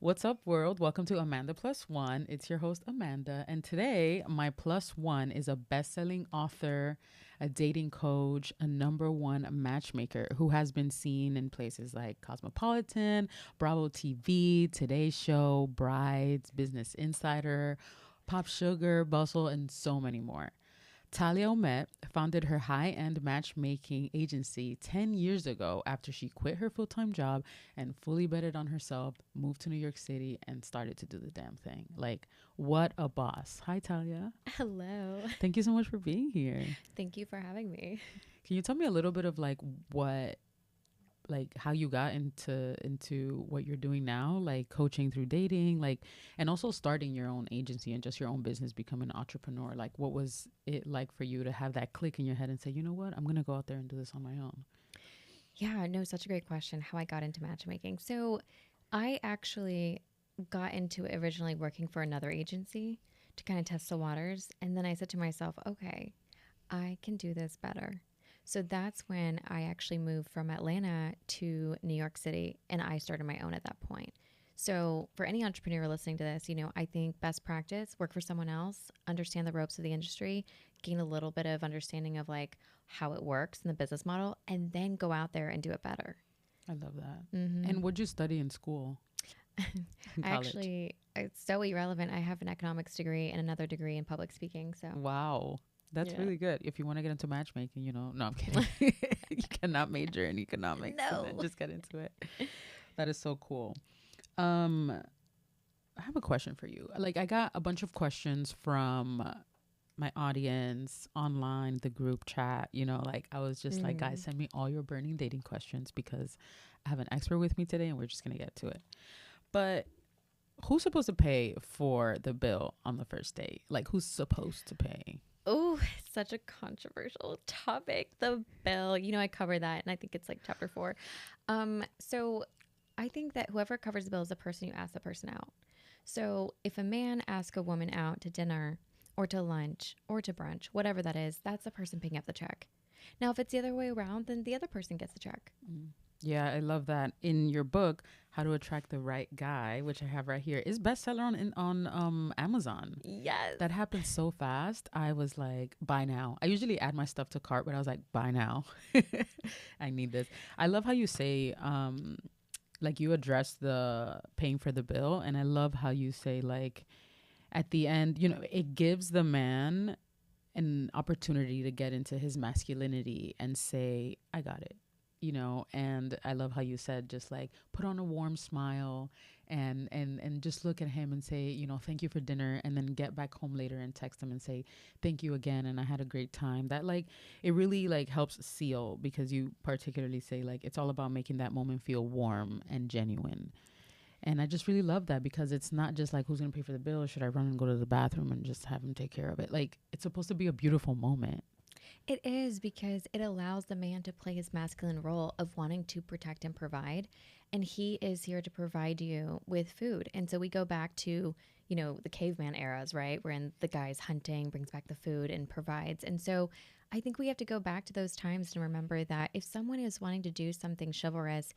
What's up, world? Welcome to Amanda Plus One. It's your host, Amanda. And today, my plus one is a best selling author, a dating coach, a number one matchmaker who has been seen in places like Cosmopolitan, Bravo TV, Today's Show, Brides, Business Insider, Pop Sugar, Bustle, and so many more. Thalia Ouimet founded her high-end matchmaking agency 10 years ago after she quit her full-time job and fully betted on herself, moved to New York City, and started to do the damn thing. Like, what a boss. Hi, Thalia. Hello. Thank you so much for being here. Thank you for having me. Can you tell me a little bit of how you got into what you're doing now, like coaching through dating, like, and also starting your own agency and just your own business, becoming an entrepreneur? Like, what was it like for you to have that click in your head and say, you know what, I'm gonna go out there and do this on my own? Yeah, no, such a great question. How I got into matchmaking. So I actually got into it originally working for another agency to kind of test the waters. And then I said to myself, okay, I can do this better. So that's when I actually moved from Atlanta to New York City and I started my own at that point. So for any entrepreneur listening to this, I think best practice, work for someone else, understand the ropes of the industry, gain a little bit of understanding of like how it works in the business model, and then go out there and do it better. I love that. Mm-hmm. And what'd you study in school? In college? Actually, it's so irrelevant. I have an economics degree and another degree in public speaking. So Wow. That's Yeah. really good. If you want to get into matchmaking, no, I'm kidding. You cannot major in economics and then No. just get into it. That is so cool. I have a question for you. Like, I got a bunch of questions from my audience online, the group chat. Like, I was just like, guys, send me all your burning dating questions because I have an expert with me today and we're just going to get to it. But who's supposed to pay for the bill on the first date? Like, who's supposed to pay? Oh, such a controversial topic. The bill, I cover that, and I think it's like chapter 4. So I think that whoever covers the bill is the person who asks the person out. So if a man asks a woman out to dinner or to lunch or to brunch, whatever that is, that's the person picking up the check. Now, if it's the other way around, then the other person gets the check. Yeah, I love that. In your book, How to Attract the Right Guy, which I have right here, is bestseller on Amazon. Yes. That happened so fast. I was like, buy now. I usually add my stuff to cart, but I was like, buy now. I need this. I love how you say, like, you address the paying for the bill. And I love how you say, like, at the end, it gives the man an opportunity to get into his masculinity and say, I got it. And I love how you said, just like, put on a warm smile and just look at him and say, thank you for dinner, and then get back home later and text him and say, thank you again, and I had a great time. That, like, it really, like, helps seal, because you particularly say, like, it's all about making that moment feel warm and genuine. And I just really love that, because it's not just like, who's going to pay for the bill? Should I run and go to the bathroom and just have him take care of it? Like, it's supposed to be a beautiful moment. It is, because it allows the man to play his masculine role of wanting to protect and provide. And he is here to provide you with food. And so we go back to, the caveman eras, right? Wherein the guy's hunting, brings back the food and provides. And so I think we have to go back to those times and remember that if someone is wanting to do something chivalrous,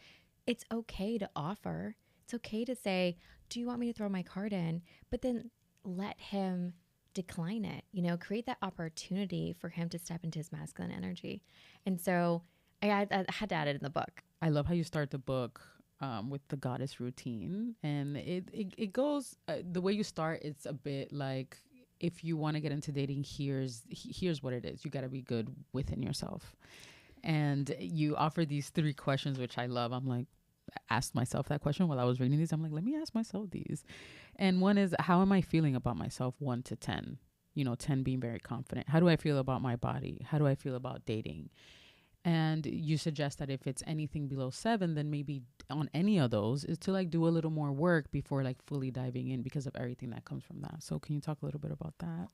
it's okay to offer. It's okay to say, do you want me to throw my card in? But then let him decline it, create that opportunity for him to step into his masculine energy. And so I had to add it in the book. I love how you start the book with the goddess routine. And it goes, the way you start, it's a bit like, if you want to get into dating, here's what it is. You got to be good within yourself. And you offer these 3 questions, which I love. I'm like, asked myself that question while I was reading these. I'm like, let me ask myself these. And one is, how am I feeling about myself? 1 to 10, 10 being very confident. How do I feel about my body? How do I feel about dating? And you suggest that if it's anything below 7, then maybe on any of those is to, like, do a little more work before, like, fully diving in, because of everything that comes from that. So can you talk a little bit about that?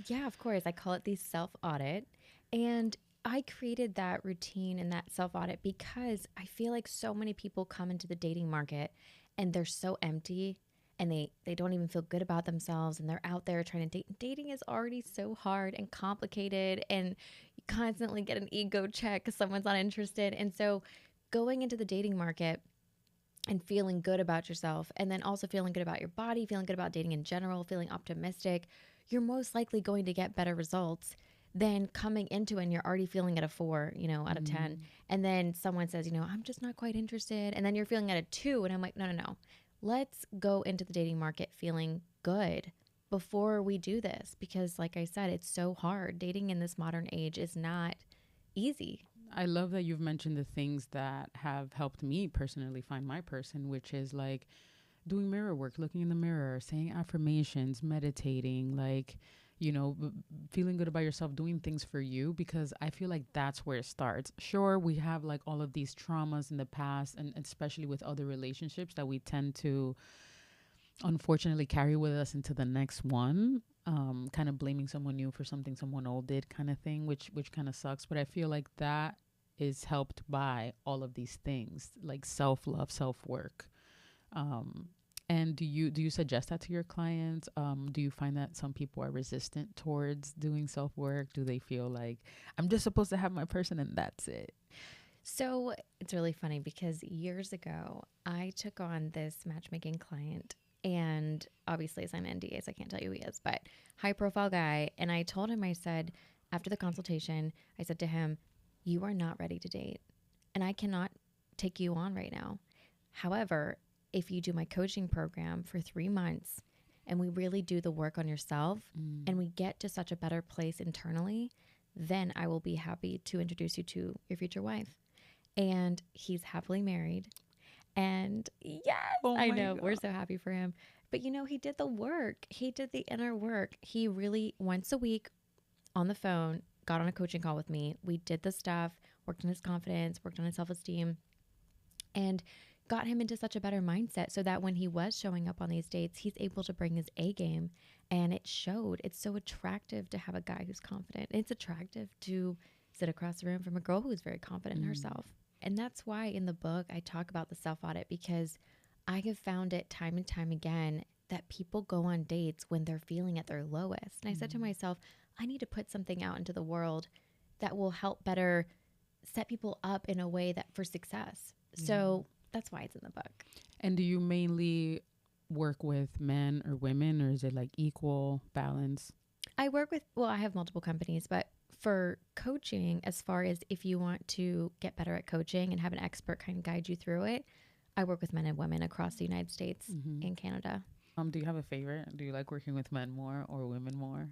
Yeah, of course. I call it the self-audit. And I created that routine and that self-audit because I feel like so many people come into the dating market and they're so empty and they don't even feel good about themselves, and they're out there trying to date. Dating is already so hard and complicated, and you constantly get an ego check because someone's not interested. And so going into the dating market, and feeling good about yourself, and then also feeling good about your body, feeling good about dating in general, feeling optimistic, you're most likely going to get better results than coming into it and you're already feeling at a 4, out of 10. And then someone says, I'm just not quite interested. And then you're feeling at a 2. And I'm like, no, no, no. Let's go into the dating market feeling good before we do this. Because, like I said, it's so hard. Dating in this modern age is not easy. I love that you've mentioned the things that have helped me personally find my person, which is like doing mirror work, looking in the mirror, saying affirmations, meditating, like, feeling good about yourself, doing things for you, because I feel like that's where it starts. Sure, we have like all of these traumas in the past, and especially with other relationships that we tend to unfortunately carry with us into the next one. Kind of blaming someone new for something someone old did, kind of thing, which kind of sucks. But I feel like that is helped by all of these things, like self-love, self-work. And do you suggest that to your clients? Do you find that some people are resistant towards doing self-work? Do they feel like I'm just supposed to have my person and that's it? So it's really funny because years ago, I took on this matchmaking client, and obviously I signed an NDA, so I can't tell you who he is, but high profile guy. And I told him, I said, after the consultation, I said to him, you are not ready to date, and I cannot take you on right now. However, if you do my coaching program for 3 months and we really do the work on yourself and we get to such a better place internally, then I will be happy to introduce you to your future wife. And he's happily married. And yes, Oh I my know, we're God. so happy for him. But he did the work. He did the inner work. He really, once a week on the phone, got on a coaching call with me. We did the stuff, worked on his confidence, worked on his self-esteem, and got him into such a better mindset so that when he was showing up on these dates, he's able to bring his A game. And it showed. It's so attractive to have a guy who's confident. It's attractive to sit across the room from a girl who's very confident in herself. And that's why in the book I talk about the self audit, because I have found it time and time again that people go on dates when they're feeling at their lowest. And I said to myself, I need to put something out into the world that will help better set people up in a way that for success. So that's why it's in the book. And do you mainly work with men or women, or is it like equal balance? I have multiple companies, but for coaching, as far as if you want to get better at coaching and have an expert kind of guide you through it, I work with men and women across the United States and Canada. Do you have a favorite? Do you like working with men more or women more?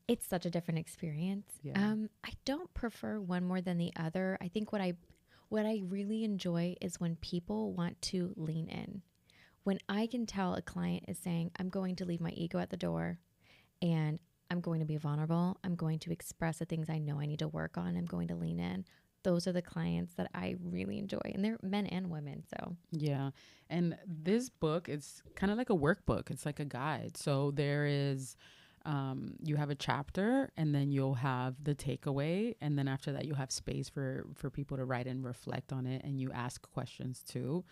It's such a different experience. Yeah. I don't prefer one more than the other. I think what I really enjoy is when people want to lean in. When I can tell a client is saying, I'm going to leave my ego at the door and I'm going to be vulnerable. I'm going to express the things I know I need to work on. I'm going to lean in. Those are the clients that I really enjoy. And they're men and women. So, Yeah. And this book is kind of like a workbook. It's like a guide. So there is, you have a chapter and then you'll have the takeaway. And then after that, you'll have space for people to write and reflect on it. And you ask questions too.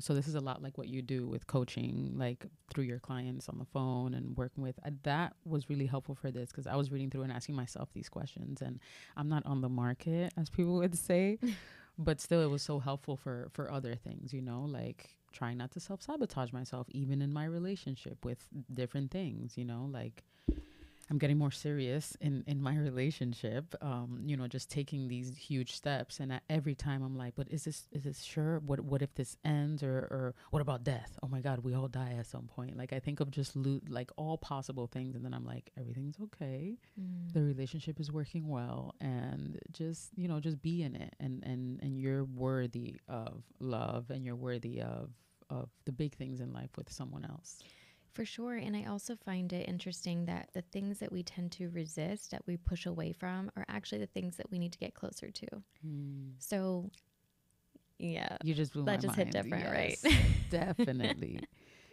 So this is a lot like what you do with coaching, like through your clients on the phone and working with. That was really helpful for this because I was reading through and asking myself these questions, and I'm not on the market, as people would say, but still, it was so helpful for other things, like trying not to self-sabotage myself, even in my relationship with different things, like I'm getting more serious in my relationship, just taking these huge steps. And every time I'm like, but is this sure? What if this ends, or what about death? Oh my God, we all die at some point. Like I think of just like all possible things. And then I'm like, everything's okay. The relationship is working well, and just be in it. And you're worthy of love, and you're worthy of the big things in life with someone else. for sure. And I also find it interesting that the things that we tend to resist, that we push away from, are actually the things that we need to get closer to. So, yeah, You just blew my that just hit mind. different, Yes, right? definitely.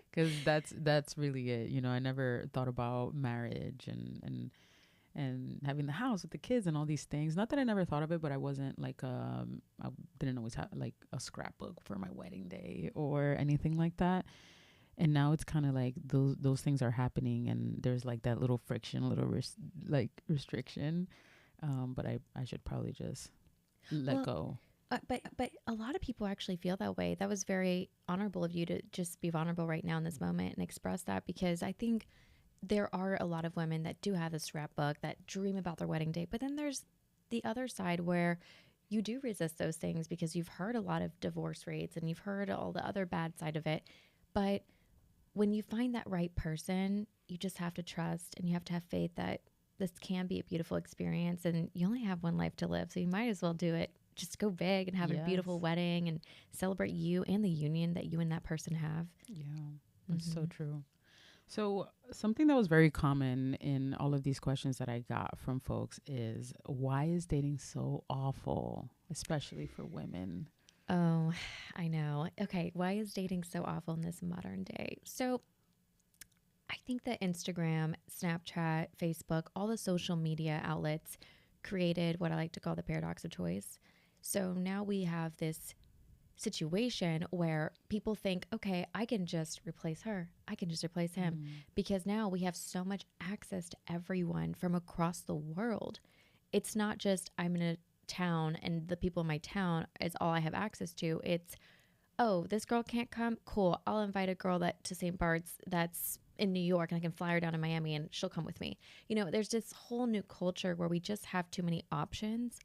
Because that's really it. I never thought about marriage and having the house with the kids and all these things. Not that I never thought of it, but I wasn't like I didn't always have like a scrapbook for my wedding day or anything like that. And now it's kind of like those things are happening, and there's like that little friction, little like restriction. But I should probably just let Well, go. But a lot of people actually feel that way. That was very honorable of you to just be vulnerable right now in this moment and express that, because I think there are a lot of women that do have this scrapbook, that dream about their wedding date. But then there's the other side where you do resist those things because you've heard a lot of divorce rates and you've heard all the other bad side of it. But when you find that right person, you just have to trust and you have to have faith that this can be a beautiful experience, and you only have one life to live. So you might as well do it. Just go big and have a beautiful Yes. wedding and celebrate you and the union that you and that person have. Yeah, that's so Hmm. true. So, something that was very common in all of these questions that I got from folks is, why is dating so awful, especially for women? Oh, I know. Okay, why is dating so awful in this modern day? So I think that Instagram, Snapchat, Facebook, all the social media outlets created what I like to call the paradox of choice. So now we have this situation where people think, okay, I can just replace her. I can just replace him. Mm. Because now we have so much access to everyone from across the world. It's not just I'm in a town and the people in my town is all I have access to. It's, oh, this girl can't come. Cool. I'll invite a girl that to St. Bart's that's in New York and I can fly her down to Miami and she'll come with me. There's this whole new culture where we just have too many options.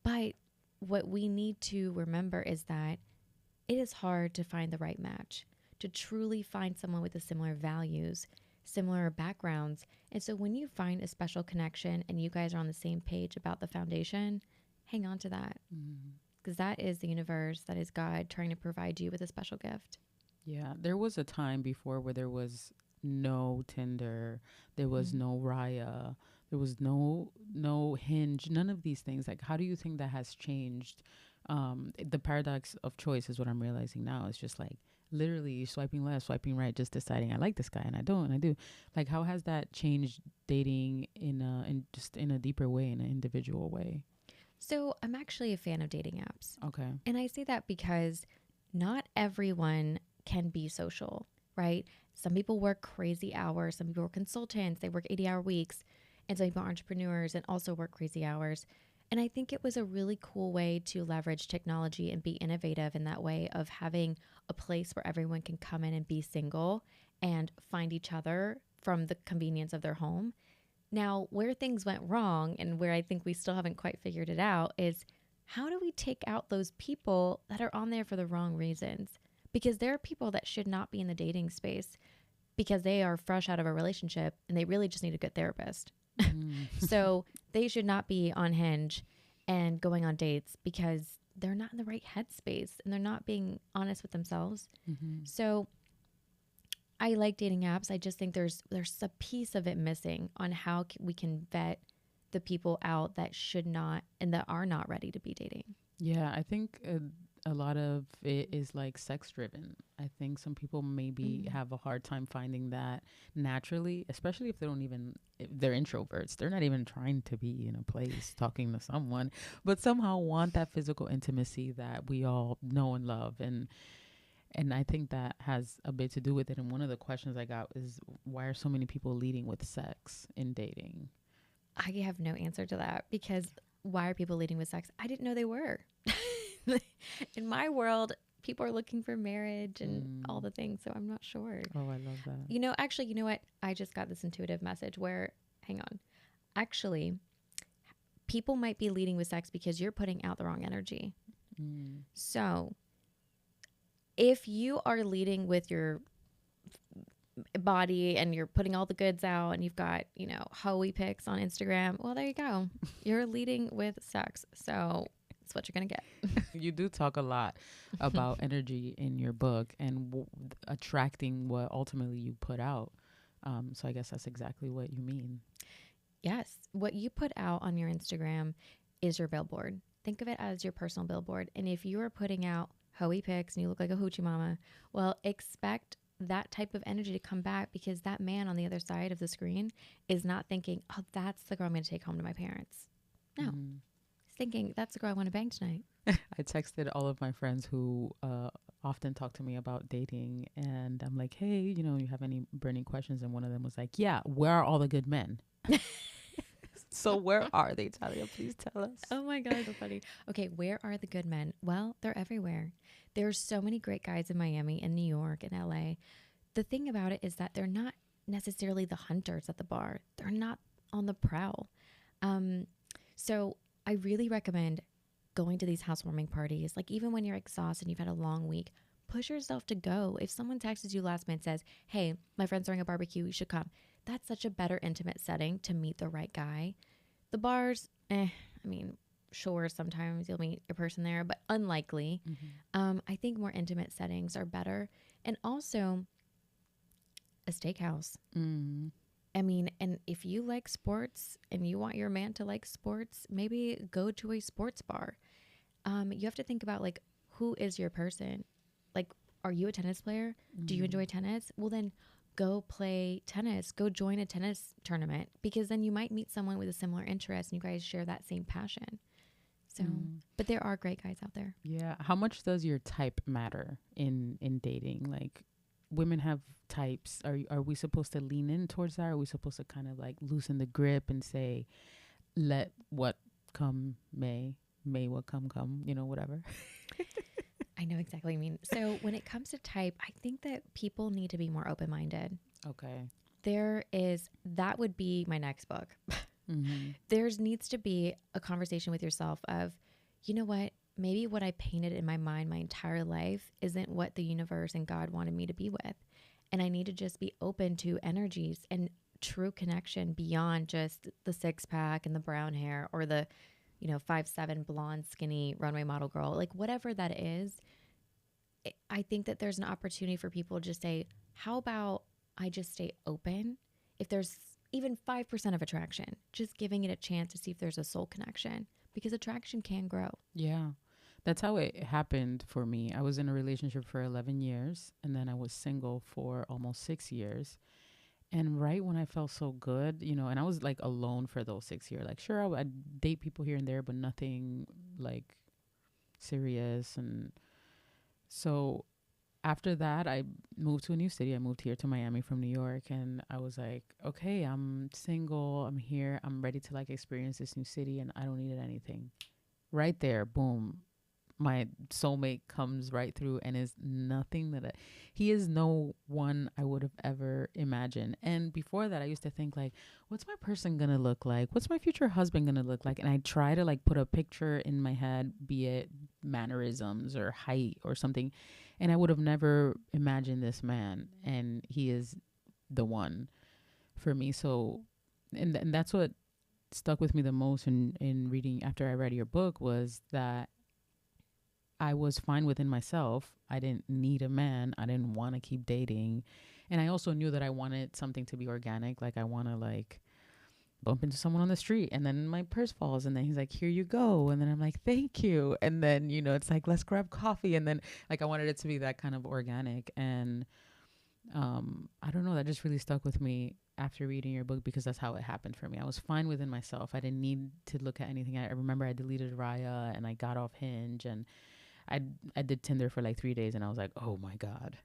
But what we need to remember is that it is hard to find the right match, to truly find someone with the similar values, similar backgrounds. And so when you find a special connection and you guys are on the same page about the foundation, hang on to that, Mm. because that is the universe, that is God trying to provide you with a special gift. Yeah, there was a time before where there was no Tinder, there was Mm. no Raya, there was no Hinge, none of these things. Like, how do you think that has changed? The paradox of choice is what I'm realizing now. It's just like literally swiping left, swiping right, just deciding I like this guy and I don't, and I do. Like, how has that changed dating in a deeper way, in an individual way? So I'm actually a fan of dating apps. Okay. And I say that because not everyone can be social, right? Some people work crazy hours. Some people are consultants. They work 80-hour weeks. And some people are entrepreneurs and also work crazy hours. And I think it was a really cool way to leverage technology and be innovative in that way of having a place where everyone can come in and be single and find each other from the convenience of their home. Now, where things went wrong and where I think we still haven't quite figured it out is, how do we take out those people that are on there for the wrong reasons? Because there are people that should not be in the dating space because they are fresh out of a relationship and they really just need a good therapist. Mm. So they should not be on Hinge and going on dates because they're not in the right headspace and they're not being honest with themselves. Hmm. So I like dating apps. I just think there's a piece of it missing on how we can vet the people out that should not and that are not ready to be dating. Yeah, I think a lot of it is like sex driven. I think some people maybe Mm. have a hard time finding that naturally, especially if they don't even, if they're introverts. They're not even trying to be in a place talking to someone, but somehow want that physical intimacy that we all know and love. And I think that has a bit to do with it. And one of the questions I got is, why are so many people leading with sex in dating? I have no answer to that because why are people leading with sex? I didn't know they were. In my world, people are looking for marriage and all Mm. the things, so I'm not sure. Oh, I love that. Actually, you know what? I just got this intuitive message where, hang on. Actually, people might be leading with sex because you're putting out the wrong energy. Mm. So, if you are leading with your body and you're putting all the goods out and you've got, hoey pics on Instagram, well, there you go. You're leading with sex. So that's what you're going to You do talk a lot get. about energy in your book and attracting what ultimately you put out. So I guess that's exactly what you mean. Yes. What you put out on your Instagram is your billboard. Think of it as your personal billboard. And if you are putting out hoey pics and you look like a hoochie mama, well, expect that type of energy to come back because that man on the other side of the screen is not thinking, oh, that's the girl I'm going to take home to my parents. No, Mm. he's thinking, that's the girl I want to bang tonight. I texted all of my friends who often talk to me about dating, and I'm like, hey, you have any burning questions? And one of them was like, yeah, where are all the good men? So where are they, Talia? Please tell us. Oh my God, so funny. Okay, where are the good men? Well, they're everywhere. There's so many great guys in Miami and New York and LA. The thing about it is that they're not necessarily the hunters at the bar. They're not on the prowl. Um, so I really recommend going to these housewarming parties. Like even when you're exhausted and you've had a long week, push yourself to go. If someone texts you last minute and says, "Hey, my friend's throwing a barbecue, you should come." That's such a better intimate setting to meet the right guy. The bars, I mean, sure, sometimes you'll meet a person there, but unlikely. I think more intimate settings are better. And also a steakhouse. I mean, and if you like sports and you want your man to like sports, maybe go to a sports bar. You have to think about like, who is your person? Like, are you a tennis player? Do you enjoy tennis? Well, then go play tennis. Go join a tennis tournament, because then you might meet someone with a similar interest and you guys share that same passion. So, but there are great guys out there. Yeah. How much does your type matter in dating? Like, women have types. Are we supposed to lean in towards that? Are we supposed to kind of like loosen the grip and say, let what come may what come, you know, whatever? I know exactly what you mean. So when it comes to type, I think that people need to be more open-minded. Okay. That would be my next book. There needs to be a conversation with yourself of, you know what, maybe what I painted in my mind my entire life isn't what the universe and God wanted me to be with. And I need to just be open to energies and true connection beyond just the six pack and the brown hair or the, 5'7" blonde, skinny runway model girl, like whatever that is. I think that there's an opportunity for people to just say, how about I just stay open? If there's even 5% of attraction, just giving it a chance to see if there's a soul connection, because attraction can grow. Yeah. That's how it happened for me. I was in a relationship for 11 years and then I was single for almost 6 years. And right when I felt so good, and I was like alone for those 6 years. Like, sure, I'd date people here and there, but nothing like serious. And so after that, I moved to a new city. I moved here to Miami from New York. And I was like, okay, I'm single. I'm here. I'm ready to like experience this new city and I don't need anything. Right there, boom. My soulmate comes right through and is nothing he is no one I would have ever imagined. And before that, I used to think like, what's my person gonna look like? What's my future husband gonna look like? And I try to like put a picture in my head, be it mannerisms or height or something. And I would have never imagined this man. And he is the one for me. So, and that's what stuck with me the most in reading after I read your book was that I was fine within myself. I didn't need a man. I didn't want to keep dating. And I also knew that I wanted something to be organic. Like I want to like bump into someone on the street and then my purse falls and then he's like, here you go. And then I'm like, thank you. And then, it's like, let's grab coffee. And then like, I wanted it to be that kind of organic. And I don't know, that just really stuck with me after reading your book because that's how it happened for me. I was fine within myself. I didn't need to look at anything. I remember I deleted Raya and I got off Hinge and I did Tinder for like 3 days and I was like, oh my God,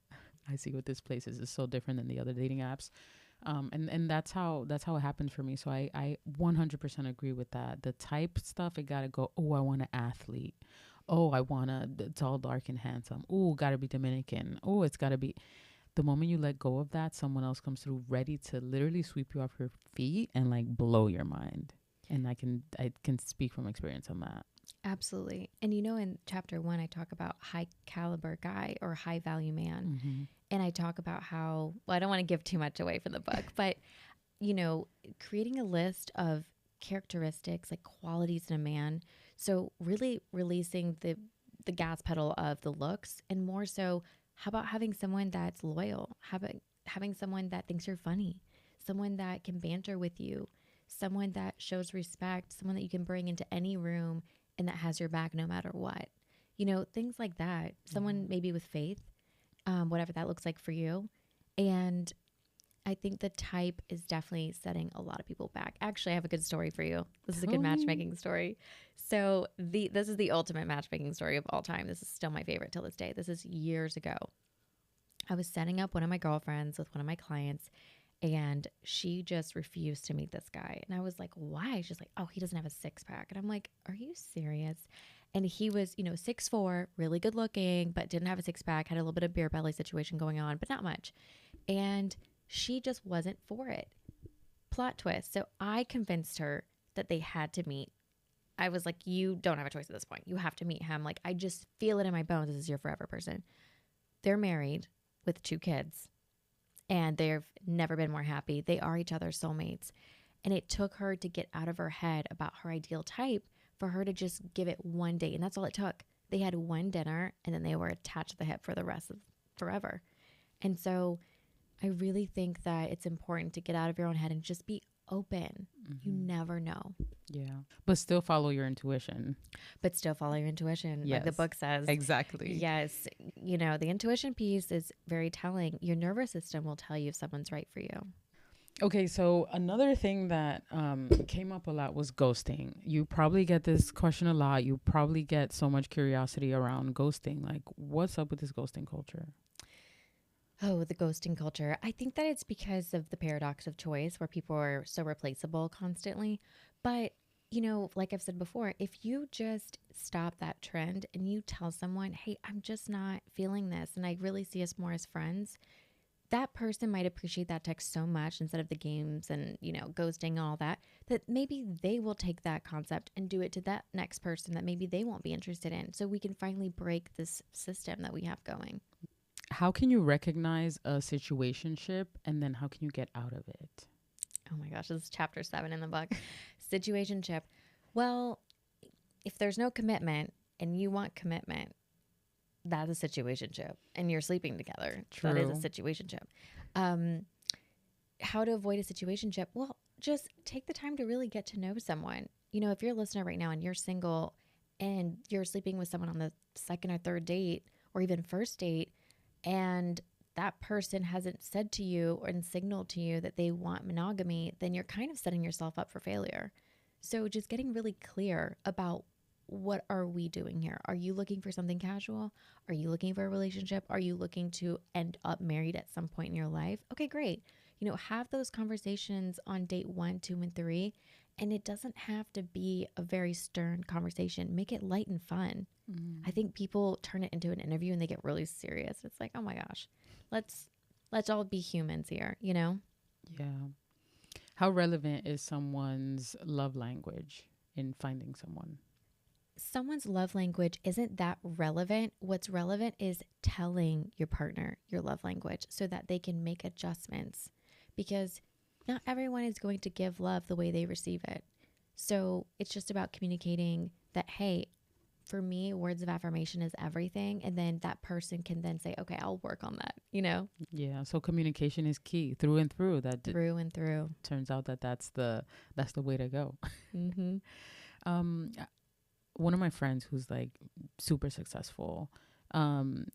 I see what this place is. It's so different than the other dating apps. And that's how it happened for me. So I 100% agree with that. The type stuff, it got to go, oh, I want an athlete. Oh, I want a tall, dark, and handsome. Oh, got to be Dominican. Oh, it's got to be. The moment you let go of that, someone else comes through ready to literally sweep you off your feet and like blow your mind. And I can speak from experience on that. Absolutely. And in chapter 1, I talk about high caliber guy or high value man. And I talk about how, well, I don't want to give too much away from the book, but, creating a list of characteristics, like qualities in a man. So really releasing the gas pedal of the looks and more so, how about having someone that's loyal? Having someone that thinks you're funny, someone that can banter with you, someone that shows respect, someone that you can bring into any room and that has your back no matter what. Things like that. Someone maybe with faith, whatever that looks like for you. And I think the type is definitely setting a lot of people back. Actually, I have a good story for you. This is a good matchmaking story. So this is the ultimate matchmaking story of all time. This is still my favorite till this day. This is years ago. I was setting up one of my girlfriends with one of my clients, And she just refused to meet this guy. And I was like, why? She's like, oh, he doesn't have a six pack. And I'm like, are you serious? And he was, 6'4", really good looking, but didn't have a six pack, had a little bit of beer belly situation going on, but not much. And she just wasn't for it. Plot twist. So I convinced her that they had to meet. I was like, you don't have a choice at this point. You have to meet him. Like, I just feel it in my bones. This is your forever person. They're married with 2 kids. And they've never been more happy. They are each other's soulmates. And it took her to get out of her head about her ideal type for her to just give it one date. And that's all it took. They had one dinner and then they were attached to the hip for the rest of forever. And so I really think that it's important to get out of your own head and just be open. You never know. Yeah. But still follow your intuition. But still follow your intuition. Yes. Like the book says. Exactly. Yes. The intuition piece is very telling. Your nervous system will tell you if someone's right for you. Okay, so another thing that came up a lot was ghosting. You probably get this question a lot. You probably get so much curiosity around ghosting. Like, what's up with this ghosting culture? Oh, the ghosting culture. I think that it's because of the paradox of choice where people are so replaceable constantly. But, like I've said before, if you just stop that trend and you tell someone, hey, I'm just not feeling this and I really see us more as friends, that person might appreciate that text so much instead of the games and, ghosting and all that, that maybe they will take that concept and do it to that next person that maybe they won't be interested in. So we can finally break this system that we have going. How can you recognize a situationship and then how can you get out of it? Oh my gosh, this is chapter 7 in the book. Situationship. Well, if there's no commitment and you want commitment, that's a situationship. And you're sleeping together. True. That is a situationship. How to avoid a situationship? Well, just take the time to really get to know someone. If you're a listener right now and you're single and you're sleeping with someone on the second or third date or even first date, and that person hasn't said to you or signaled to you that they want monogamy, then you're kind of setting yourself up for failure. So just getting really clear about what are we doing here? Are you looking for something casual? Are you looking for a relationship? Are you looking to end up married at some point in your life? Okay, great. Have those conversations on date 1, 2, and 3. And it doesn't have to be a very stern conversation. Make it light and fun. I think people turn it into an interview and they get really serious. It's like, oh my gosh, let's all be humans here, Yeah. How relevant is someone's love language in finding someone? Someone's love language isn't that relevant. What's relevant is telling your partner your love language so that they can make adjustments, because not everyone is going to give love the way they receive it. So it's just about communicating that, hey, for me, words of affirmation is everything. And then that person can then say, okay, I'll work on that, Yeah. So communication is key through and through. Through and through. Turns out that's the way to go. Mm-hmm. One of my friends who's like super successful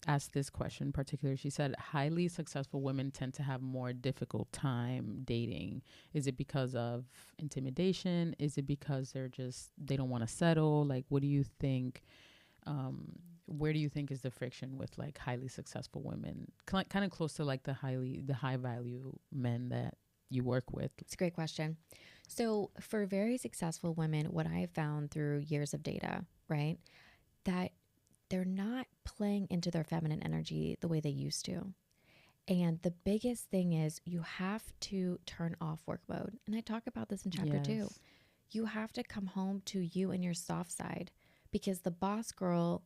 asked this question in particular. She said, highly successful women tend to have more difficult time dating. Is it because of intimidation? Is it because they don't want to settle? Like, what do you think? Where do you think is the friction with like highly successful women? Kind of close to like the high value men that you work with. It's a great question. So for very successful women, what I have found through years of data, right, that they're not playing into their feminine energy the way they used to. And the biggest thing is you have to turn off work mode. And I talk about this in chapter 2. You have to come home to you and your soft side, because the boss girl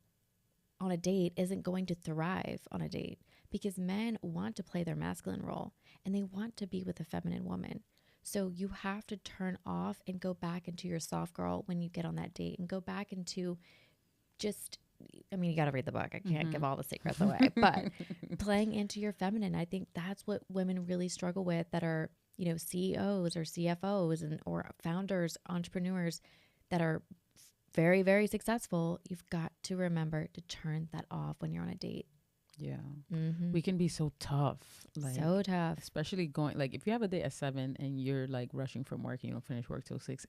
on a date isn't going to thrive on a date, because men want to play their masculine role and they want to be with a feminine woman. So you have to turn off and go back into your soft girl when you get on that date, and go back into you got to read the book. I can't give all the secrets away, but playing into your feminine, I think that's what women really struggle with that are, CEOs or CFOs or founders, entrepreneurs that are very, very successful. You've got to remember to turn that off when you're on a date. Yeah. We can be so tough. So tough. Especially going, like, if you have a date at 7 and you're like rushing from work and you don't finish work till 6,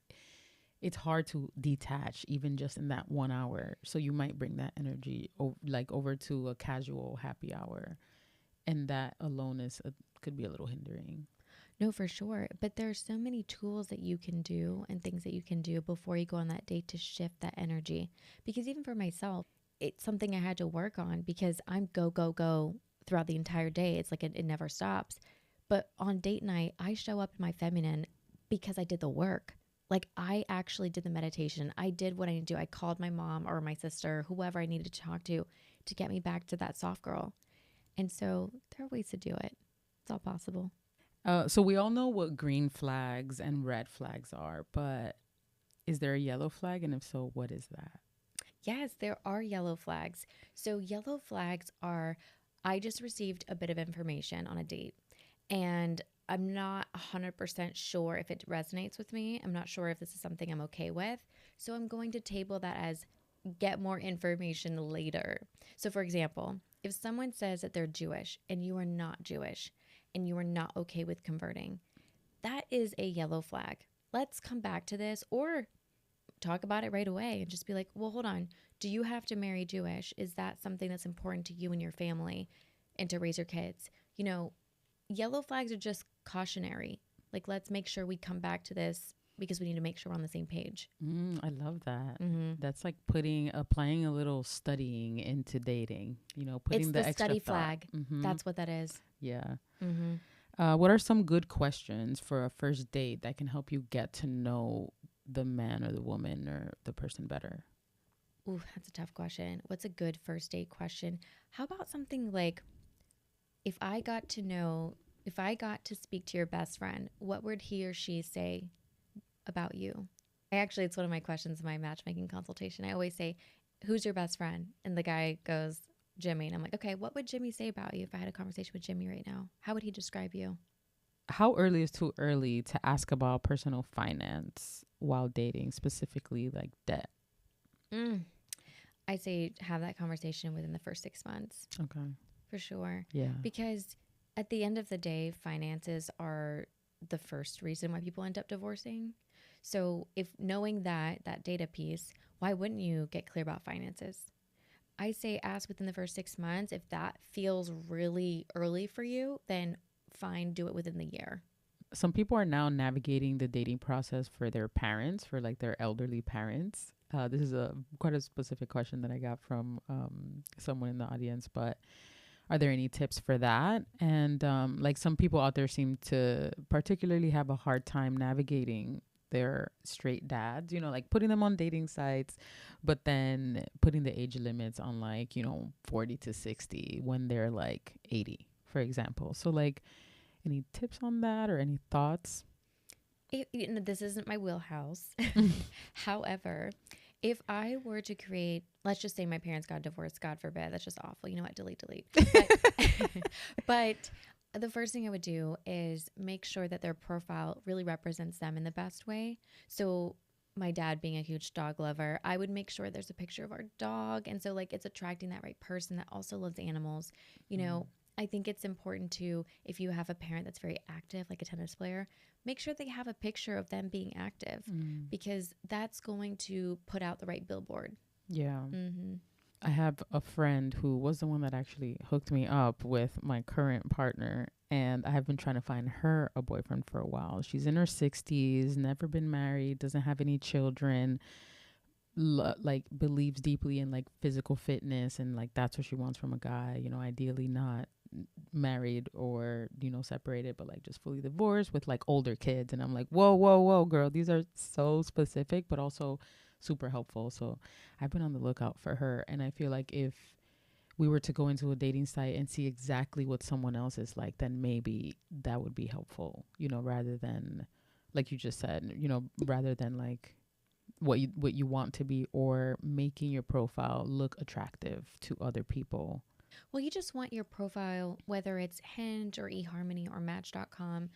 it's hard to detach even just in that 1 hour. So you might bring that energy over to a casual happy hour. And that alone could be a little hindering. No, for sure. But there's so many tools that you can do and things that you can do before you go on that date to shift that energy. Because even for myself, it's something I had to work on because I'm go, go, go throughout the entire day. It's like it never stops. But on date night, I show up in my feminine because I did the work. Like I actually did the meditation. I did what I need to do. I called my mom or my sister, whoever I needed to talk to get me back to that soft girl. And so there are ways to do it. It's all possible. So we all know what green flags and red flags are, but is there a yellow flag? And if so, what is that? Yes, there are yellow flags. So, yellow flags are I just received a bit of information on a date and I'm not 100% sure if it resonates with me. I'm not sure if this is something I'm okay with. So, I'm going to table that as get more information later. So, for example, if someone says that they're Jewish and you are not Jewish and you are not okay with converting, that is a yellow flag. Let's come back to this or talk about it right away and just be like, well, hold on. Do you have to marry Jewish? Is that something that's important to you and your family and to raise your kids? You know, yellow flags are just cautionary. Like, let's make sure we come back to this because we need to make sure we're on the same page. I love that. Mm-hmm. That's like applying a little studying into dating, It's putting the the extra study thought. flag. That's what that is. Yeah. Mm-hmm. What are some good questions for a first date that can help you get to know the man or the woman or the person better? Ooh, that's a tough question. What's a good first date question? How about something like, if I got to know, if I got to speak to your best friend, what would he or she say about you? It's one of my questions in my matchmaking consultation. I always say, who's your best friend? And the guy goes, Jimmy. And I'm like, okay, what would Jimmy say about you if I had a conversation with Jimmy right now? How would he describe you? How early is too early to ask about personal finance while dating, specifically like debt? Mm. I say have that conversation within the first 6 months. Okay. For sure. Yeah. Because at the end of the day, finances are the first reason why people end up divorcing. So if knowing that data piece, why wouldn't you get clear about finances? I say ask within the first 6 months. If that feels really early for you, then fine, do it within the year. Some people are now navigating the dating process for their parents, for like their elderly parents. This is a quite a specific question that I got from someone in the audience, but are there any tips for that? And like some people out there seem to particularly have a hard time navigating their straight dads, like putting them on dating sites, but then putting the age limits on like, 40 to 60 when they're like 80, for example. So like any tips on that or any thoughts? This isn't my wheelhouse. However, if I were to create, let's just say my parents got divorced, God forbid, that's just awful. You know what? Delete. But the first thing I would do is make sure that their profile really represents them in the best way. So my dad being a huge dog lover, I would make sure there's a picture of our dog. And so like it's attracting that right person that also loves animals. You know, I think it's important to, if you have a parent that's very active, like a tennis player, make sure they have a picture of them being active because that's going to put out the right billboard. Yeah. Mm-hmm. I have a friend who was the one that actually hooked me up with my current partner, and I have been trying to find her a boyfriend for a while. She's in her 60s, never been married, doesn't have any children, like believes deeply in like physical fitness, and like that's what she wants from a guy, ideally not married or separated, but like just fully divorced with like older kids. And I'm like, whoa, whoa, whoa, girl, these are so specific but also super helpful. So I've been on the lookout for her, and I feel like if we were to go into a dating site and see exactly what someone else is like, then maybe that would be helpful, rather than like you just said, rather than like what you want to be, or making your profile look attractive to other people. Well, you just want your profile, whether it's Hinge or eHarmony or Match.com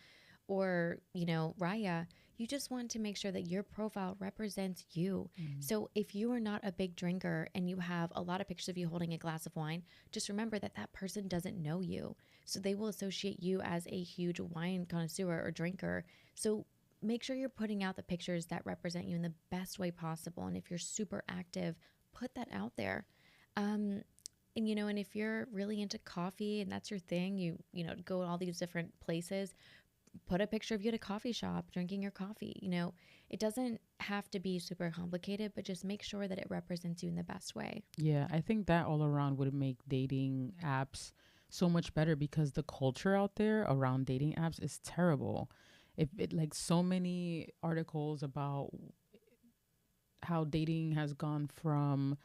or, Raya, you just want to make sure that your profile represents you. So if you are not a big drinker and you have a lot of pictures of you holding a glass of wine, just remember that that person doesn't know you. So they will associate you as a huge wine connoisseur or drinker. So make sure you're putting out the pictures that represent you in the best way possible. And if you're super active, put that out there. And if you're really into coffee and that's your thing, you go to all these different places, put a picture of you at a coffee shop drinking your coffee. It doesn't have to be super complicated, but just make sure that it represents you in the best way. Yeah, I think that all around would make dating apps so much better because the culture out there around dating apps is terrible. If it like so many articles about how dating has gone from,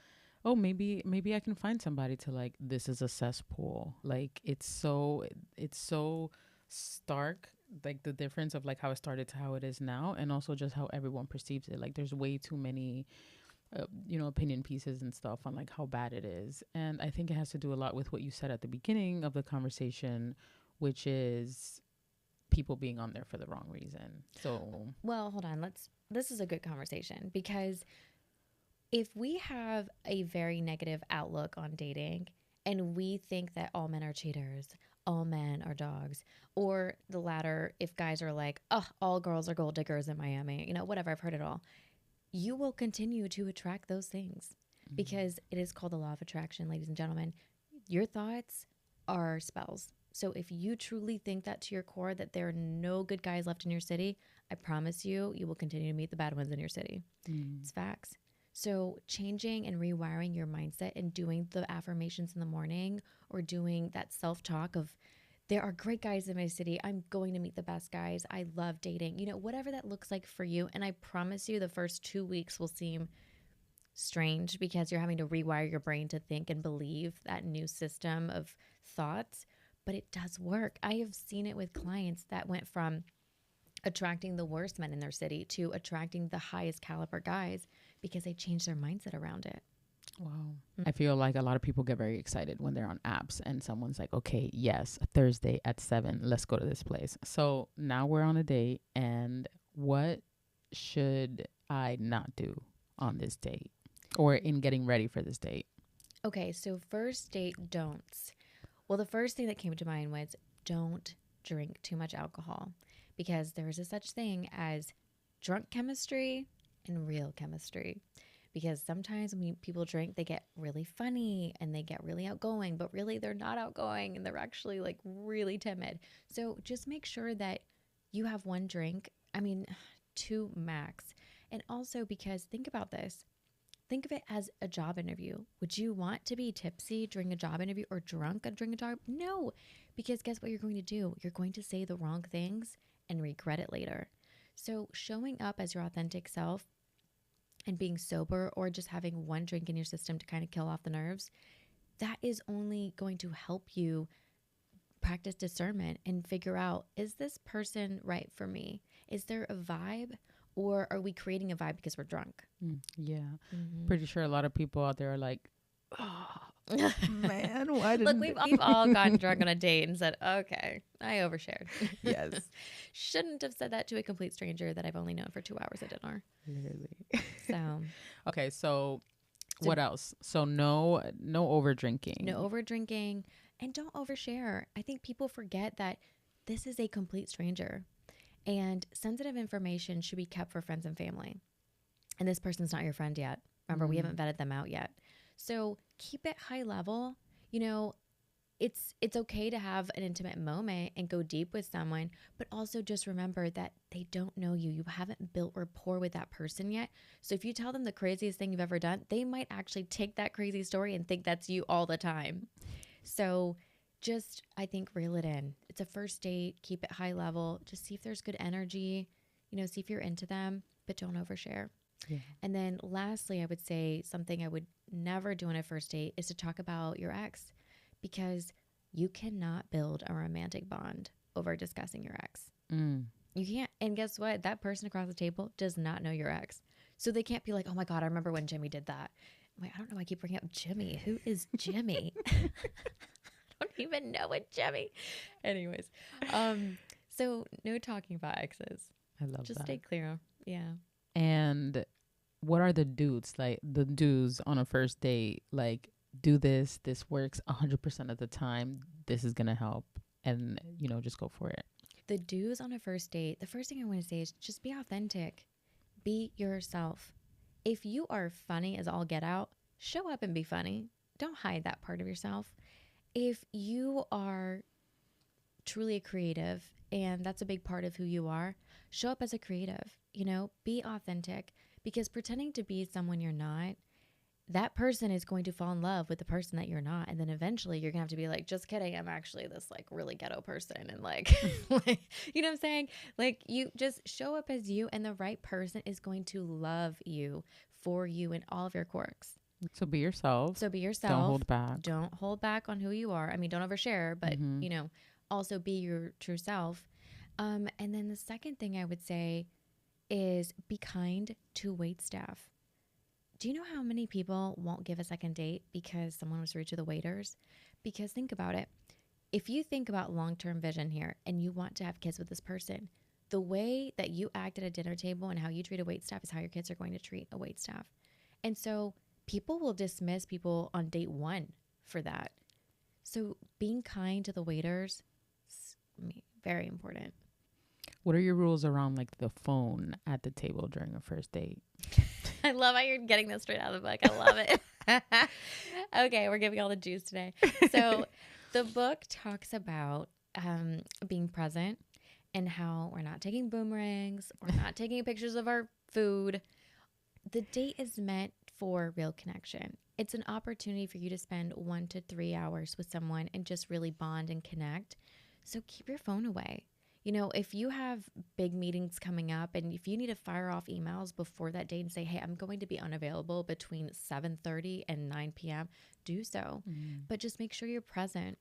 oh, maybe I can find somebody, to like, this is a cesspool. Like it's so stark, like the difference of like how it started to how it is now, and also just how everyone perceives it. Like there's way too many opinion pieces and stuff on like how bad it is. And I think it has to do a lot with what you said at the beginning of the conversation, which is people being on there for the wrong reason. So, Well, hold on. This is a good conversation because if we have a very negative outlook on dating and we think that all men are cheaters, all men are dogs, or the latter, if guys are like, oh, all girls are gold diggers in Miami, whatever, I've heard it all, you will continue to attract those things because it is called the law of attraction, ladies and gentlemen. Your thoughts are spells. So if you truly think that to your core that there are no good guys left in your city, I promise you will continue to meet the bad ones in your city. It's facts. So changing and rewiring your mindset and doing the affirmations in the morning or doing that self-talk of there are great guys in my city. I'm going to meet the best guys. I love dating. Whatever that looks like for you. And I promise you the first 2 weeks will seem strange because you're having to rewire your brain to think and believe that new system of thoughts. But it does work. I have seen it with clients that went from attracting the worst men in their city to attracting the highest caliber guys because they changed their mindset around it. wow. I feel like a lot of people get very excited when they're on apps and someone's like, okay, yes, Thursday at 7, let's go to this place. So now we're on a date, and what should I not do on this date or in getting ready for this date? Okay, so first date don'ts. Well, the first thing that came to mind was don't drink too much alcohol because there is a such thing as drunk chemistry and real chemistry. Because sometimes when people drink, they get really funny and they get really outgoing, but really they're not outgoing and they're actually like really timid. So just make sure that you have one drink, I mean, two max. And also because think about this. Think of it as a job interview. Would you want to be tipsy during a job interview or drunk during a job? No, because guess what you're going to do? You're going to say the wrong things and regret it later. So showing up as your authentic self and being sober or just having one drink in your system to kind of kill off the nerves, that is only going to help you practice discernment and figure out, is this person right for me? Is there a vibe? Or are we creating a vibe because we're drunk? Yeah. Pretty sure a lot of people out there are like, oh, man, why didn't Look, we've all gotten drunk on a date and said, okay, I overshared. Yes. Shouldn't have said that to a complete stranger that I've only known for 2 hours at dinner. Literally. So, Okay, so what else? So no over drinking. no over drinking and don't overshare. I think people forget that this is a complete stranger. And sensitive information should be kept for friends and family. And this person's not your friend yet. Remember, we haven't vetted them out yet. So keep it high level. It's okay to have an intimate moment and go deep with someone, but also just remember that they don't know you. You haven't built rapport with that person yet. So if you tell them the craziest thing you've ever done, they might actually take that crazy story and think that's you all the time. So just, I think, reel it in. It's a first date. Keep it high level. Just see if there's good energy, see if you're into them, but don't overshare. Yeah. And then lastly, I would say something I would never do on a first date is to talk about your ex, because you cannot build a romantic bond over discussing your ex. You can't. And guess what? That person across the table does not know your ex. So they can't be like, oh my God, I remember when Jimmy did that. I'm like, I don't know why I keep bringing up Jimmy. Who is Jimmy? I don't even know what Jimmy. Anyways, so no talking about exes. I love Just that. stay clear. Yeah. And what are the dudes, like the dudes on a first date? Like, do this works 100% of the time. This is going to help. And, just go for it. The do's on a first date, the first thing I want to say is just be authentic. Be yourself. If you are funny as all get out, show up and be funny. Don't hide that part of yourself. If you are truly a creative, and that's a big part of who you are, show up as a creative, be authentic, because pretending to be someone you're not, that person is going to fall in love with the person that you're not. And then eventually you're gonna have to be like, just kidding, I'm actually this like really ghetto person. And like, like, you know what I'm saying? Like, you just show up as you, and the right person is going to love you for you and all of your quirks. So be yourself. So be Don't yourself. hold back. Don't hold back on who you are. I mean, don't overshare, but Mm-hmm. also be your true self. And then the second thing I would say is be kind to wait staff. Do you know how many people won't give a second date because someone was rude to the waiters? Because think about it. If you think about long-term vision here and you want to have kids with this person, the way that you act at a dinner table and how you treat a wait staff is how your kids are going to treat a wait staff. And so people will dismiss people on date one for that. So being kind to the waiters is very important. What are your rules around like the phone at the table during a first date? I love how you're getting this straight out of the book. I love it. Okay, we're giving all the juice today. So the book talks about being present and how we're not taking boomerangs, we're not taking pictures of our food. The date is meant for real connection. It's an opportunity for you to spend 1 to 3 hours with someone and just really bond and connect. So keep your phone away. If you have big meetings coming up and if you need to fire off emails before that date and say, hey, I'm going to be unavailable between 7:30 and 9 p.m., do so. But just make sure you're present.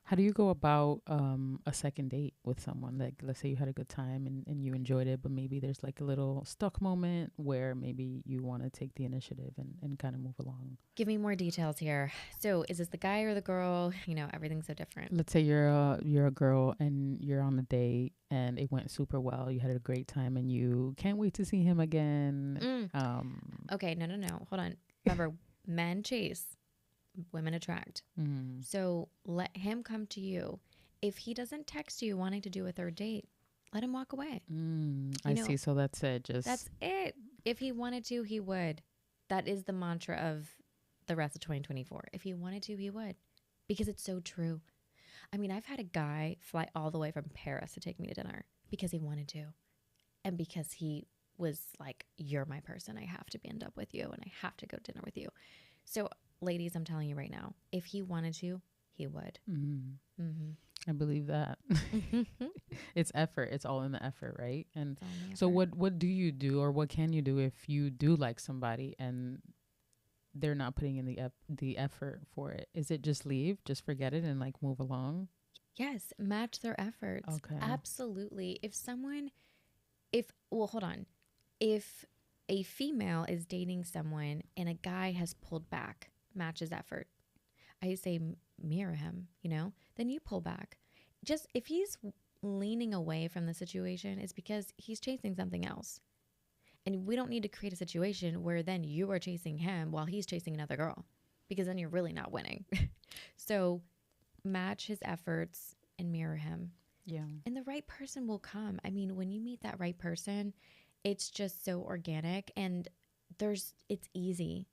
How do you go about a second date with someone? Like, let's say you had a good time and you enjoyed it, but maybe there's like a little stuck moment where maybe you want to take the initiative and kind of move along. Give me more details here. So is this the guy or the girl? Everything's so different. Let's say you're a girl and you're on a date and it went super well. You had a great time and you can't wait to see him again. Okay, no. Hold on. Remember, men chase, women attract. So let him come to you. If he doesn't text you wanting to do a third date, let him walk away. I see. So that's it. That's it. If he wanted to, he would. That is the mantra of the rest of 2024. If he wanted to, he would. Because it's so true. I mean, I've had a guy fly all the way from Paris to take me to dinner because he wanted to. And because he was like, you're my person. I have to end up with you and I have to go to dinner with you. So ladies, I'm telling you right now, if he wanted to, he would. I believe that. It's effort. It's all in the effort, right? And so what do you do, or what can you do if you do like somebody and they're not putting in the effort for it? Is it just leave, just forget it and like move along? Yes, match their efforts. Okay. Absolutely. Hold on. If a female is dating someone and a guy has pulled back, match his effort. I say mirror him, then you pull back. Just if he's leaning away from the situation, it's because he's chasing something else. And we don't need to create a situation where then you are chasing him while he's chasing another girl, because then you're really not winning. So match his efforts and mirror him. Yeah. And the right person will come. I mean, when you meet that right person, it's just so organic and it's easy.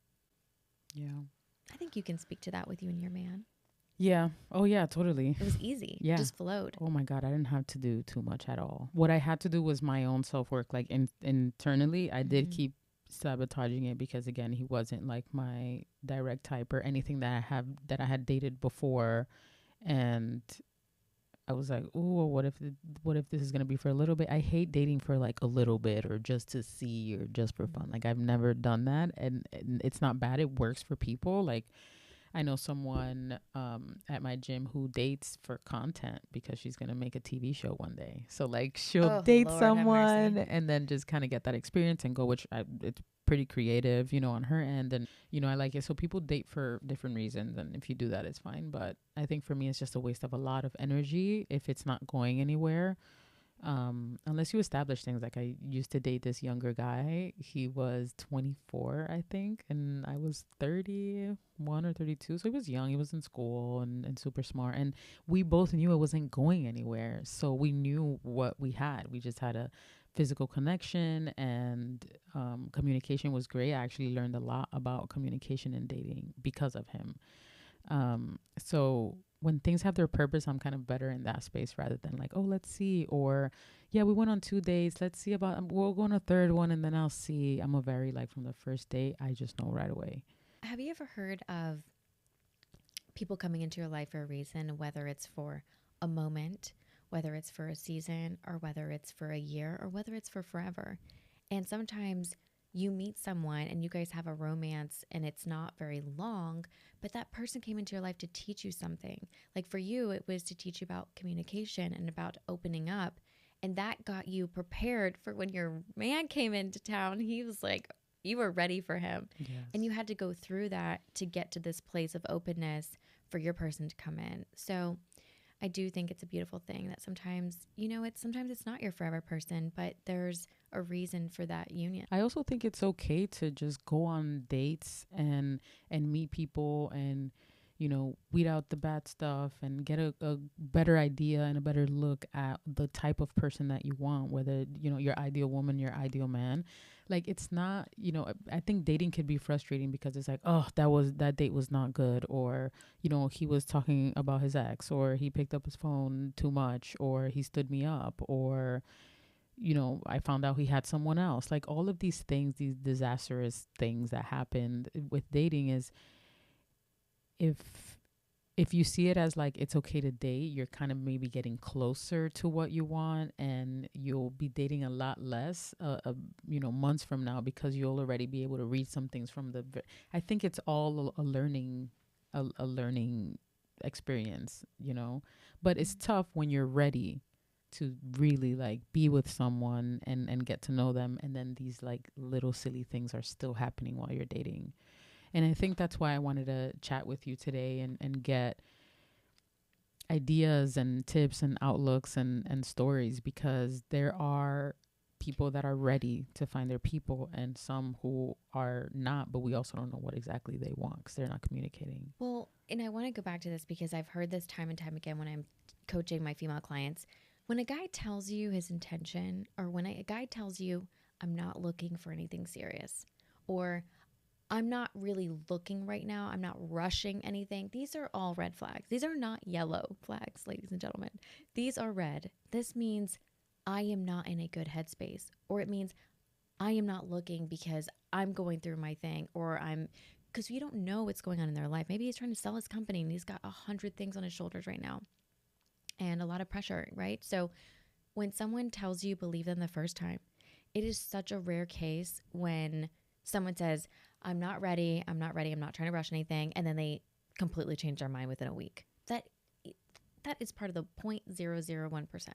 Yeah. I think you can speak to that with you and your man. Yeah. Oh, yeah, totally. It was easy. Yeah. It just flowed. Oh, my God. I didn't have to do too much at all. What I had to do was my own self-work. Like internally, I did keep sabotaging it because, again, he wasn't like my direct type or anything that I had dated before. And I was like, oh, what if this is going to be for a little bit? I hate dating for like a little bit or just to see or just for fun. Like, I've never done that. And it's not bad. It works for people. Like, I know someone at my gym who dates for content because she's going to make a TV show one day. So like she'll date Lord, someone and then just kind of get that experience and go, it's pretty creative, on her end. And, I like it. So people date for different reasons. And if you do that, it's fine. But I think for me, it's just a waste of a lot of energy if it's not going anywhere. Unless you establish things. Like, I used to date this younger guy. He was 24, I think, and I was 31 or 32. So he was young. He was in school and super smart. And we both knew it wasn't going anywhere. So we knew what we had. We just had a physical connection, and communication was great. I actually learned a lot about communication and dating because of him. So when things have their purpose, I'm kind of better in that space rather than like, oh, let's see. Or, yeah, we went on 2 dates. Let's see about, we'll go on a third one and then I'll see. I'm a very, like, from the first date, I just know right away. Have you ever heard of people coming into your life for a reason, whether it's for a moment, whether it's for a season, or whether it's for a year, or whether it's for forever? And sometimes you meet someone and you guys have a romance and it's not very long, but that person came into your life to teach you something. Like for you, it was to teach you about communication and about opening up. And that got you prepared for when your man came into town. He was like, you were ready for him. And Yes. you had to go through that to get to this place of openness for your person to come in. So I do think it's a beautiful thing that sometimes, sometimes it's not your forever person, but there's a reason for that union. I also think it's okay to just go on dates and meet people and weed out the bad stuff and get a better idea and a better look at the type of person that you want, whether your ideal woman, your ideal man. Like it's not, I think dating could be frustrating because it's like, oh, that date was not good, or he was talking about his ex, or he picked up his phone too much, or he stood me up, or I found out he had someone else. Like all of these things, these disastrous things that happened with dating is, if you see it as like it's okay to date, you're kind of maybe getting closer to what you want, and you'll be dating a lot less, months from now, because you'll already be able to read some things from I think it's all a learning, a learning experience, but it's tough when you're ready to really like be with someone and get to know them, and then these like little silly things are still happening while you're dating. And I think that's why I wanted to chat with you today and get ideas and tips and outlooks and stories, because there are people that are ready to find their people and some who are not, but we also don't know what exactly they want because they're not communicating. Well, and I want to go back to this because I've heard this time and time again when I'm coaching my female clients. When a guy tells you his intention, or when a guy tells you, I'm not looking for anything serious, or I'm not really looking right now, I'm not rushing anything, these are all red flags. These are not yellow flags, ladies and gentlemen. These are red. This means I am not in a good headspace, or it means I am not looking because I'm going through my thing, or because you don't know what's going on in their life. Maybe he's trying to sell his company and he's got 100 things on his shoulders right now and a lot of pressure, right? So when someone tells you believe them the first time, it is such a rare case when someone says, I'm not ready, I'm not ready, I'm not trying to rush anything, and then they completely change their mind within a week. That is part of the 0.001%.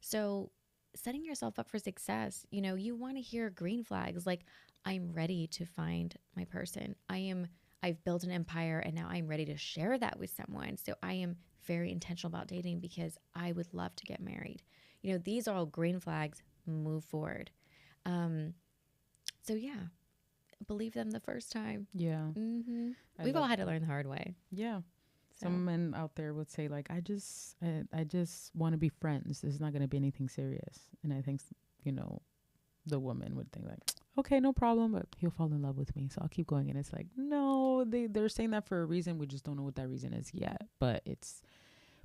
So setting yourself up for success, you want to hear green flags like, I'm ready to find my person. I've built an empire and now I'm ready to share that with someone. So I am very intentional about dating because I would love to get married. These are all green flags. Move forward. So yeah, believe them the first time. Yeah. We've all had to learn the hard way. Yeah. So. Some men out there would say like, I just want to be friends. There's not going to be anything serious. And I think, the woman would think like, okay, no problem, but he'll fall in love with me, so I'll keep going. And it's like, no, they're saying that for a reason. We just don't know what that reason is yet. But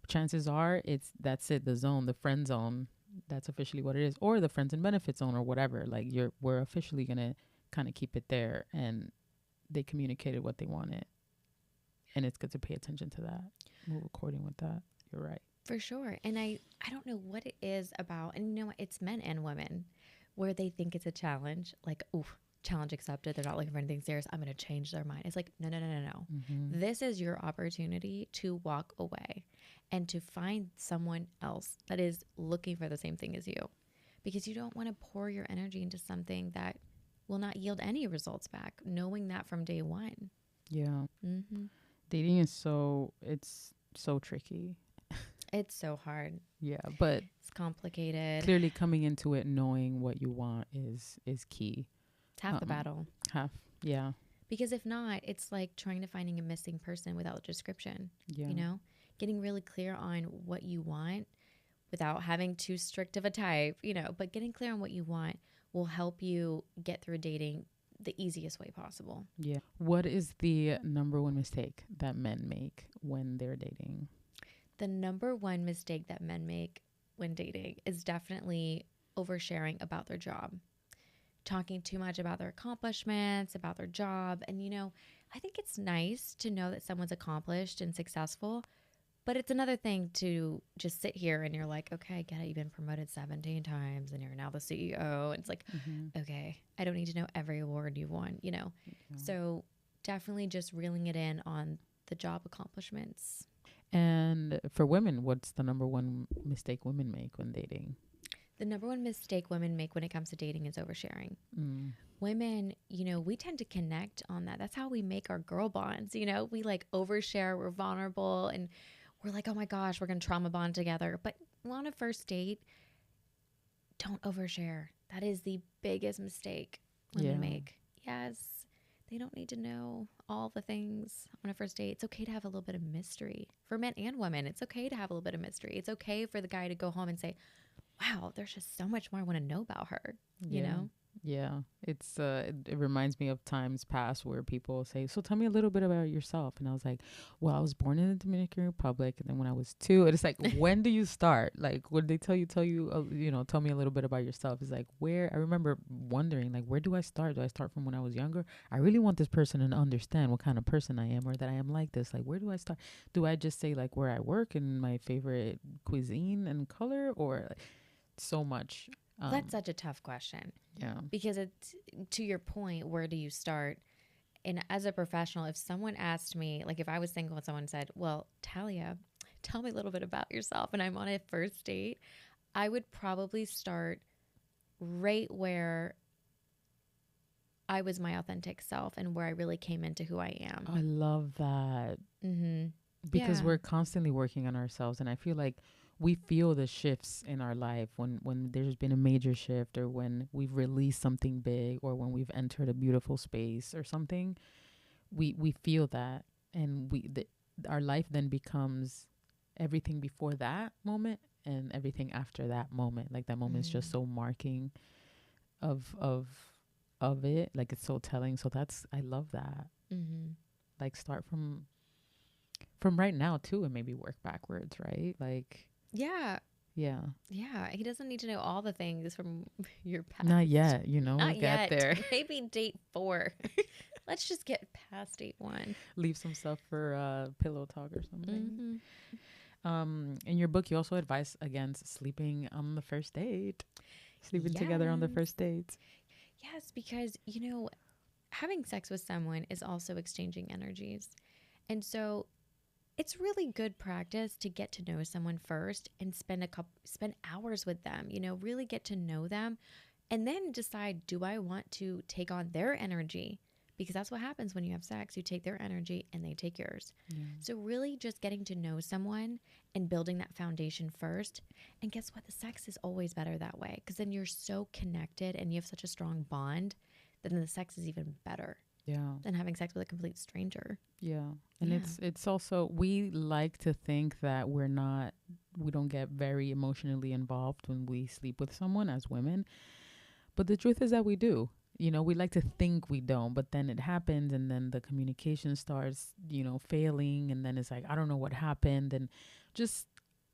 chances are that's it, the zone, the friend zone. That's officially what it is, or the friends and benefits zone, or whatever. Like we're officially gonna kind of keep it there, and they communicated what they wanted, and it's good to pay attention to that. We're recording with that. You're right. For sure. And I don't know what it is about, and it's men and women, where they think it's a challenge, like, ooh, challenge accepted. They're not looking for anything serious. I'm going to change their mind. It's like, no. Mm-hmm. This is your opportunity to walk away and to find someone else that is looking for the same thing as you, because you don't want to pour your energy into something that will not yield any results back, knowing that from day one. Yeah. Mm-hmm. Dating is it's so tricky. It's so hard. Yeah, but it's complicated. Clearly coming into it knowing what you want is key. It's half the battle. Yeah. Because if not, it's like trying to finding a missing person without a description. Yeah. Getting really clear on what you want without having too strict of a type, but getting clear on what you want will help you get through dating the easiest way possible. Yeah. What is the number one mistake that men make when they're dating? The number one mistake that men make when dating is definitely oversharing about their job, talking too much about their accomplishments, about their job. And, I think it's nice to know that someone's accomplished and successful, but it's another thing to just sit here and you're like, okay, I get it. You've been promoted 17 times and you're now the CEO. And it's like, okay, I don't need to know every award you've won. So definitely just reeling it in on the job accomplishments. And for women, what's the number one mistake women make when dating? The number one mistake women make when it comes to dating is oversharing. Mm. Women, we tend to connect on that. That's how we make our girl bonds. We like overshare, we're vulnerable, and we're like, oh my gosh, we're going to trauma bond together. But on a first date, don't overshare. That is the biggest mistake women make. Yes, they don't need to know all the things on a first date. It's okay to have a little bit of mystery. For men and women, it's okay to have a little bit of mystery. It's okay for the guy to go home and say, wow, there's just so much more I want to know about her, you know? Yeah. It's it reminds me of times past where people say, so tell me a little bit about yourself. And I was like, well, I was born in the Dominican Republic, and then when I was 2, it's like, when do you start? Like, when they tell you, tell me a little bit about yourself. It's like, where, I remember wondering, like, where do I start? Do I start from when I was younger? I really want this person to understand what kind of person I am, or that I am like this. Like, where do I start? Do I just say like where I work and my favorite cuisine and color, or like, so much? That's such a tough question. Yeah. Because it's, to your point, where do you start? And as a professional, if someone asked me, like if I was single and someone said, well, Talia, tell me a little bit about yourself, and I'm on a first date, I would probably start right where I was my authentic self and where I really came into who I am. I love that. Mm-hmm. Because we're constantly working on ourselves. And I feel like we feel the shifts in our life when there's been a major shift, or when we've released something big, or when we've entered a beautiful space or something. We feel that, and our life then becomes everything before that moment and everything after that moment. Like, that moment is just so marking of it. Like, it's so telling. So I love that. Like, start from right now too, and maybe work backwards, right? Like, yeah. He doesn't need to know all the things from your past. Not yet, Not we'll yet. get there. Maybe date 4. Let's just get past date 1. Leave some stuff for pillow talk or something. In your book, you also advise against sleeping on the first date, sleeping together on the first dates. Yes, because having sex with someone is also exchanging energies, and so it's really good practice to get to know someone first and spend hours with them, really get to know them, and then decide, do I want to take on their energy? Because that's what happens when you have sex. You take their energy and they take yours. So really just getting to know someone and building that foundation first. And guess what? The sex is always better that way, because then you're so connected and you have such a strong bond that then the sex is even better. Than having sex with a complete stranger. And it's also, we like to think that we don't get very emotionally involved when we sleep with someone as women, but the truth is that we do. We like to think we don't, but then it happens, and then the communication starts failing, and then it's like, I don't know what happened, and just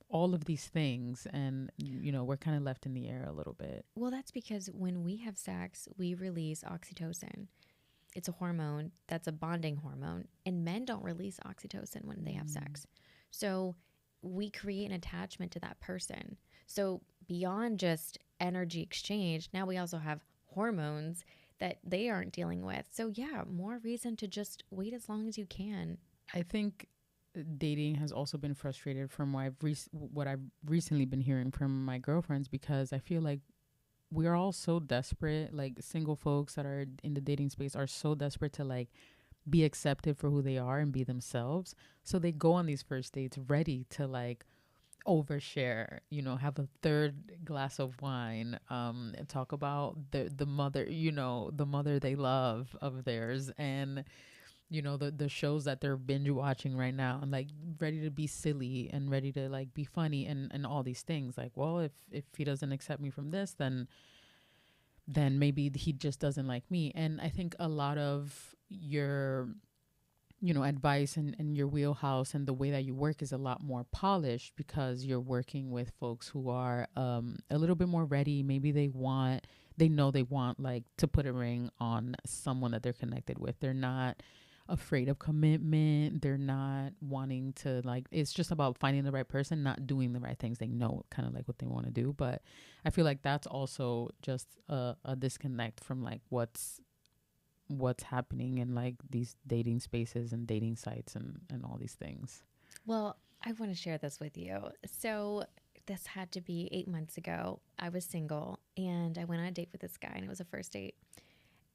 all of these things, and we're kind of left in the air a little bit. Well, that's because when we have sex, we release oxytocin. It's a hormone that's a bonding hormone, and men don't release oxytocin when they have sex. So we create an attachment to that person. So beyond just energy exchange, now we also have hormones that they aren't dealing with. So more reason to just wait as long as you can. I think dating has also been frustrated from what I've recently been hearing from my girlfriends, because I feel like we're all so desperate. Like, single folks that are in the dating space are so desperate to like be accepted for who they are and be themselves. So they go on these first dates ready to like overshare, have a third glass of wine, and talk about the mother, the mother they love of theirs, and the shows that they're binge watching right now, and like ready to be silly and ready to like be funny and all these things. Like, well, if he doesn't accept me from this, then maybe he just doesn't like me. And I think a lot of your advice and your wheelhouse and the way that you work is a lot more polished because you're working with folks who are a little bit more ready. Maybe they know they want like to put a ring on someone that they're connected with. They're not afraid of commitment. They're not wanting to like, it's just about finding the right person, not doing the right things. They know kind of like what they want to do. But I feel like that's also just a disconnect from like what's happening in like these dating spaces and dating sites and all these things. Well, I want to share this with you. So, this had to be 8 months ago. I was single and I went on a date with this guy, and it was a first date.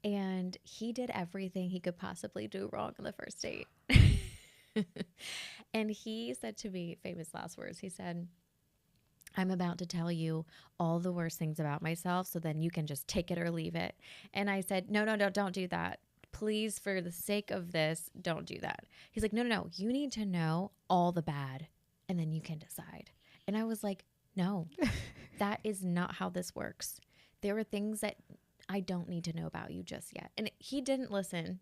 And he did everything he could possibly do wrong on the first date. And he said to me, famous last words, he said, I'm about to tell you all the worst things about myself so then you can just take it or leave it. And I said, no, don't do that. Please, for the sake of this, don't do that. He's like, no. You need to know all the bad and then you can decide. And I was like, no, that is not how this works. There are things that I don't need to know about you just yet. And he didn't listen,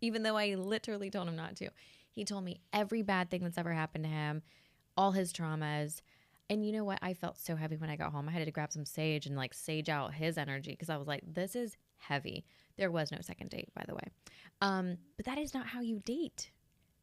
even though I literally told him not to. He told me every bad thing that's ever happened to him, all his traumas. And you know what? I felt so heavy when I got home. I had to grab some sage and like sage out his energy because I was like, this is heavy. There was no second date, by the way. But that is not how you date.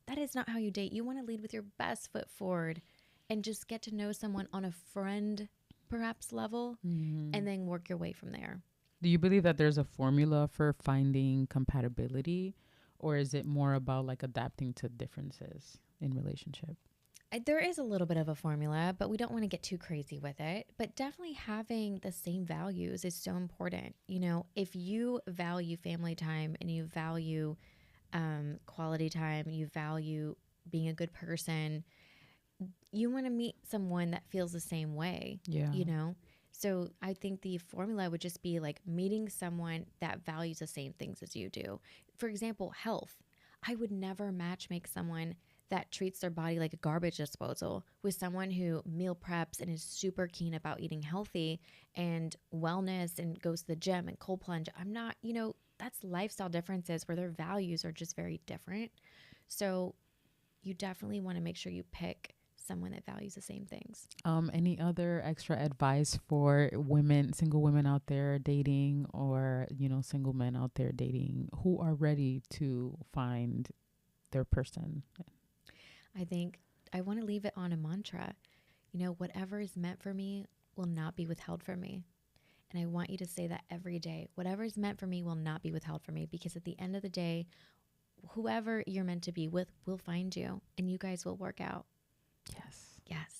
That is not how you date. You want to lead with your best foot forward and just get to know someone on a friend, perhaps, level, and then work your way from there. Do you believe that there's a formula for finding compatibility, or is it more about like adapting to differences in relationship? There is a little bit of a formula, but we don't want to get too crazy with it. But definitely having the same values is so important. You know, if you value family time and you value quality time, you value being a good person, you want to meet someone that feels the same way, Yeah. you know? So I think the formula would just be like meeting someone that values the same things as you do. For example, health. I would never matchmake someone that treats their body like a garbage disposal with someone who meal preps and is super keen about eating healthy and wellness and goes to the gym and cold plunge. I'm not, that's lifestyle differences where their values are just very different. So you definitely want to make sure you pick someone that values the same things. Any other extra advice for women, single women out there dating, or single men out there dating who are ready to find their person? I think I want to leave it on a mantra. Whatever is meant for me will not be withheld from me. And I want you to say that every day. Whatever is meant for me will not be withheld from me, because at the end of the day, whoever you're meant to be with will find you and you guys will work out. Yes.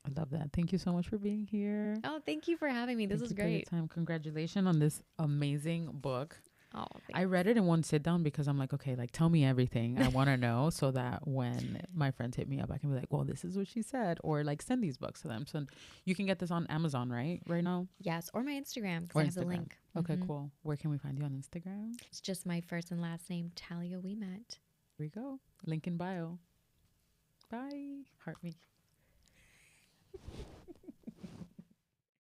I love that. Thank you so much for being here. Oh, thank you for having me. This was great. Congratulations on this amazing book. Oh, I read it in one sit down because I'm like, okay, like tell me everything. I want to know so that when my friends hit me up, I can be like, well, this is what she said, or like send these books to them. So you can get this on Amazon, right now? Yes, or my Instagram, because I have the link. Okay, cool. Where can we find you on Instagram? It's just my first and last name, Thalia Ouimet. Here we go. Link in bio. Bye. Heart me.